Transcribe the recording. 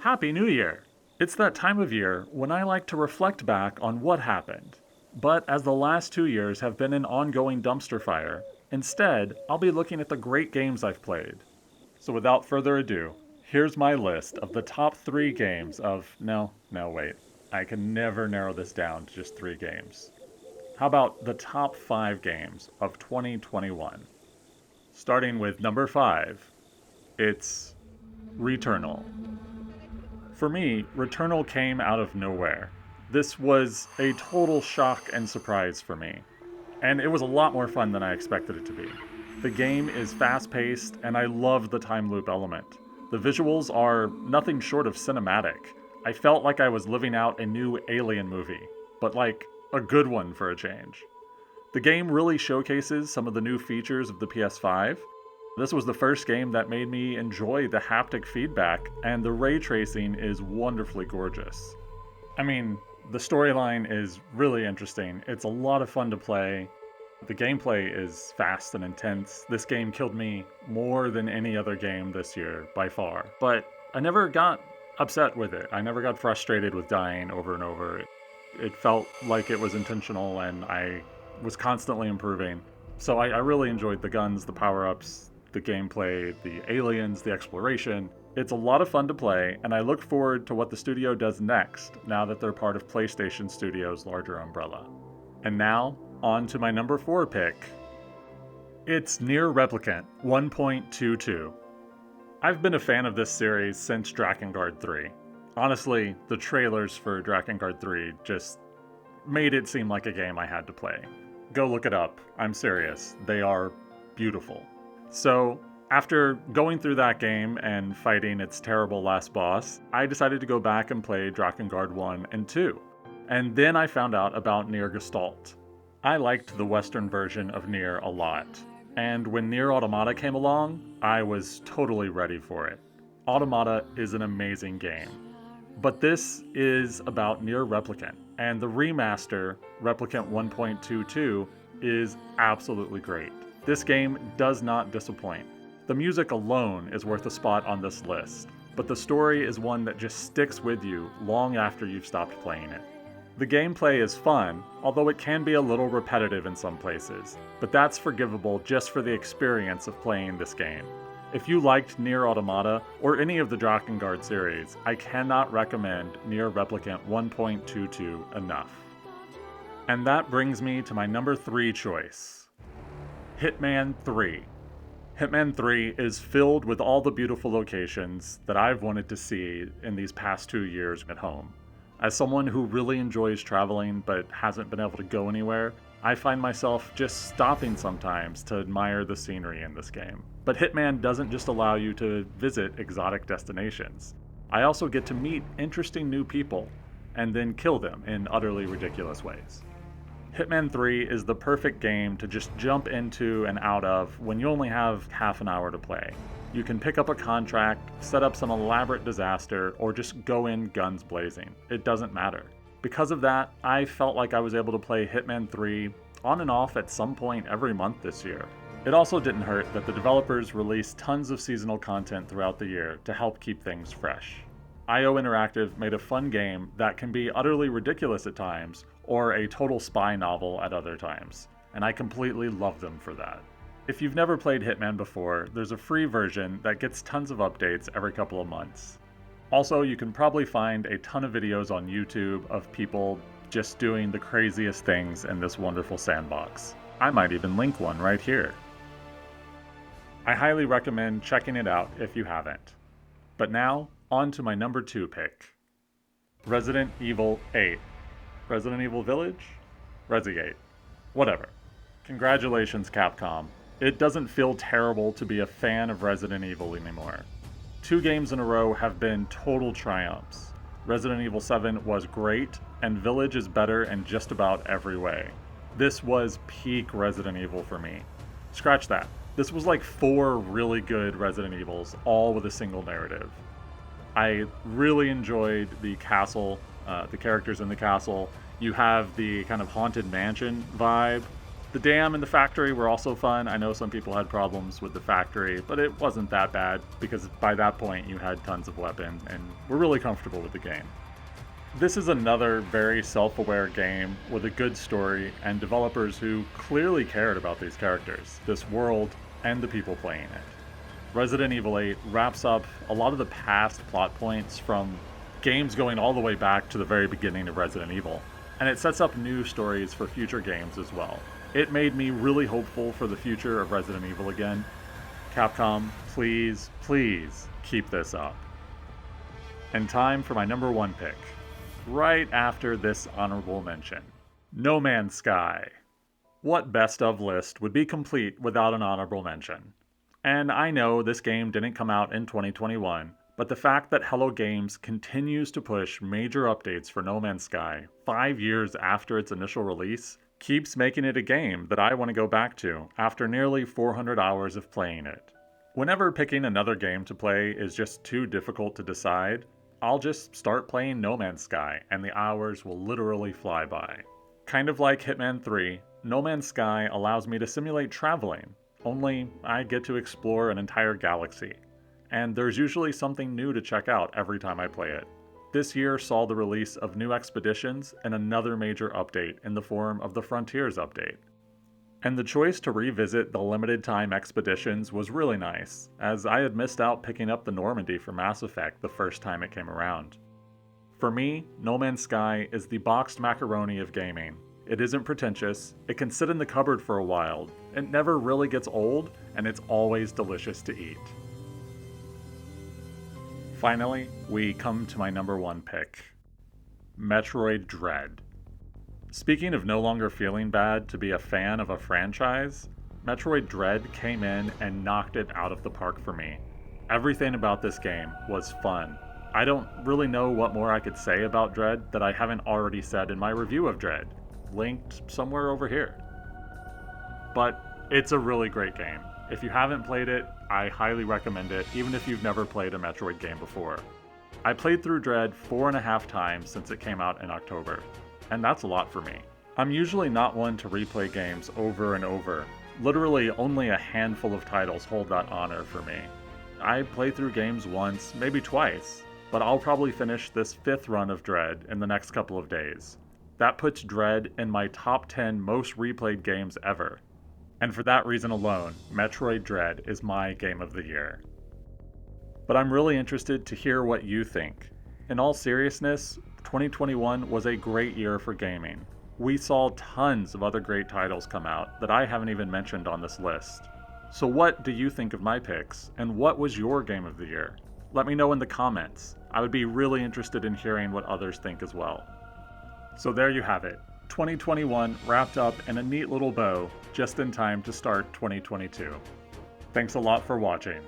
Happy New Year! It's that time of year when I like to reflect back on what happened. But as the last 2 years have been an ongoing dumpster fire, instead, I'll be looking at the great games I've played. So without further ado, here's my list of the top 3 games of. No, wait. I can never narrow this down to just 3 games. How about the top 5 games of 2021? Starting with number 5, it's Returnal. For me, Returnal came out of nowhere. This was a total shock and surprise for me, and it was a lot more fun than I expected it to be. The game is fast-paced, and I love the time loop element. The visuals are nothing short of cinematic. I felt like I was living out a new Alien movie, but like a good one for a change. The game really showcases some of the new features of the PS5. This was the first game that made me enjoy the haptic feedback, and the ray tracing is wonderfully gorgeous. I mean, the storyline is really interesting. It's a lot of fun to play. The gameplay is fast and intense. This game killed me more than any other game this year, by far. But I never got upset with it. I never got frustrated with dying over and over. It felt like it was intentional, and I was constantly improving. So I really enjoyed the guns, the power-ups, the gameplay, the aliens, the exploration. It's a lot of fun to play, and I look forward to what the studio does next, now that they're part of PlayStation Studios' larger umbrella. And now, on to my number 4 pick. It's Nier Replicant 1.22. I've been a fan of this series since Drakengard 3. Honestly, the trailers for Drakengard 3 just made it seem like a game I had to play. Go look it up. I'm serious. They are beautiful. So, after going through that game and fighting its terrible last boss, I decided to go back and play Drakengard 1 and 2. And then I found out about Nier Gestalt. I liked the Western version of Nier a lot, and when Nier Automata came along, I was totally ready for it. Automata is an amazing game. But this is about Nier Replicant, and the remaster, Replicant 1.22, is absolutely great. This game does not disappoint. The music alone is worth a spot on this list, but the story is one that just sticks with you long after you've stopped playing it. The gameplay is fun, although it can be a little repetitive in some places, but that's forgivable just for the experience of playing this game. If you liked Nier Automata or any of the Drakengard series, I cannot recommend Nier Replicant 1.22 enough. And that brings me to my number 3 choice. Hitman 3. Hitman 3 is filled with all the beautiful locations that I've wanted to see in these past 2 years at home. As someone who really enjoys traveling but hasn't been able to go anywhere, I find myself just stopping sometimes to admire the scenery in this game. But Hitman doesn't just allow you to visit exotic destinations. I also get to meet interesting new people and then kill them in utterly ridiculous ways. Hitman 3 is the perfect game to just jump into and out of when you only have half an hour to play. You can pick up a contract, set up some elaborate disaster, or just go in guns blazing. It doesn't matter. Because of that, I felt like I was able to play Hitman 3 on and off at some point every month this year. It also didn't hurt that the developers released tons of seasonal content throughout the year to help keep things fresh. IO Interactive made a fun game that can be utterly ridiculous at times, or a total spy novel at other times, and I completely love them for that. If you've never played Hitman before, there's a free version that gets tons of updates every couple of months. Also, you can probably find a ton of videos on YouTube of people just doing the craziest things in this wonderful sandbox. I might even link one right here. I highly recommend checking it out if you haven't. But now, on to my number 2 pick. Resident Evil 8. Resident Evil Village? Resi8. Whatever. Congratulations, Capcom. It doesn't feel terrible to be a fan of Resident Evil anymore. 2 games in a row have been total triumphs. Resident Evil 7 was great, and Village is better in just about every way. This was peak Resident Evil for me. Scratch that. This was like 4 really good Resident Evils, all with a single narrative. I really enjoyed the castle, the characters in the castle. You have the kind of haunted mansion vibe. The dam and the factory were also fun. I know some people had problems with the factory, but it wasn't that bad because by that point you had tons of weapon and were really comfortable with the game. This is another very self-aware game with a good story and developers who clearly cared about these characters, this world, and the people playing it. Resident Evil 8 wraps up a lot of the past plot points from games going all the way back to the very beginning of Resident Evil, and it sets up new stories for future games as well. It made me really hopeful for the future of Resident Evil again. Capcom, please, please keep this up. And time for my number one pick. Right after this honorable mention. No Man's Sky. What best of list would be complete without an honorable mention? And I know this game didn't come out in 2021, but the fact that Hello Games continues to push major updates for No Man's Sky 5 years after its initial release keeps making it a game that I want to go back to after nearly 400 hours of playing it. Whenever picking another game to play is just too difficult to decide, I'll just start playing No Man's Sky and the hours will literally fly by. Kind of like Hitman 3, No Man's Sky allows me to simulate traveling, only I get to explore an entire galaxy. And there's usually something new to check out every time I play it. This year saw the release of new expeditions and another major update in the form of the Frontiers update. And the choice to revisit the limited time expeditions was really nice, as I had missed out picking up the Normandy for Mass Effect the first time it came around. For me, No Man's Sky is the boxed macaroni of gaming. It isn't pretentious, it can sit in the cupboard for a while, it never really gets old, and it's always delicious to eat. Finally, we come to my number one pick. Metroid Dread. Speaking of no longer feeling bad to be a fan of a franchise, Metroid Dread came in and knocked it out of the park for me. Everything about this game was fun. I don't really know what more I could say about Dread that I haven't already said in my review of Dread, linked somewhere over here. But it's a really great game. If you haven't played it, I highly recommend it, even if you've never played a Metroid game before. I played through Dread 4.5 times since it came out in October, and that's a lot for me. I'm usually not one to replay games over and over. Literally only a handful of titles hold that honor for me. I play through games once, maybe twice, but I'll probably finish this 5th run of Dread in the next couple of days. That puts Dread in my top 10 most replayed games ever. And for that reason alone, Metroid Dread is my game of the year. But I'm really interested to hear what you think. In all seriousness, 2021 was a great year for gaming. We saw tons of other great titles come out that I haven't even mentioned on this list. So what do you think of my picks, and what was your game of the year? Let me know in the comments. I would be really interested in hearing what others think as well. So there you have it. 2021 wrapped up in a neat little bow, just in time to start 2022. Thanks a lot for watching.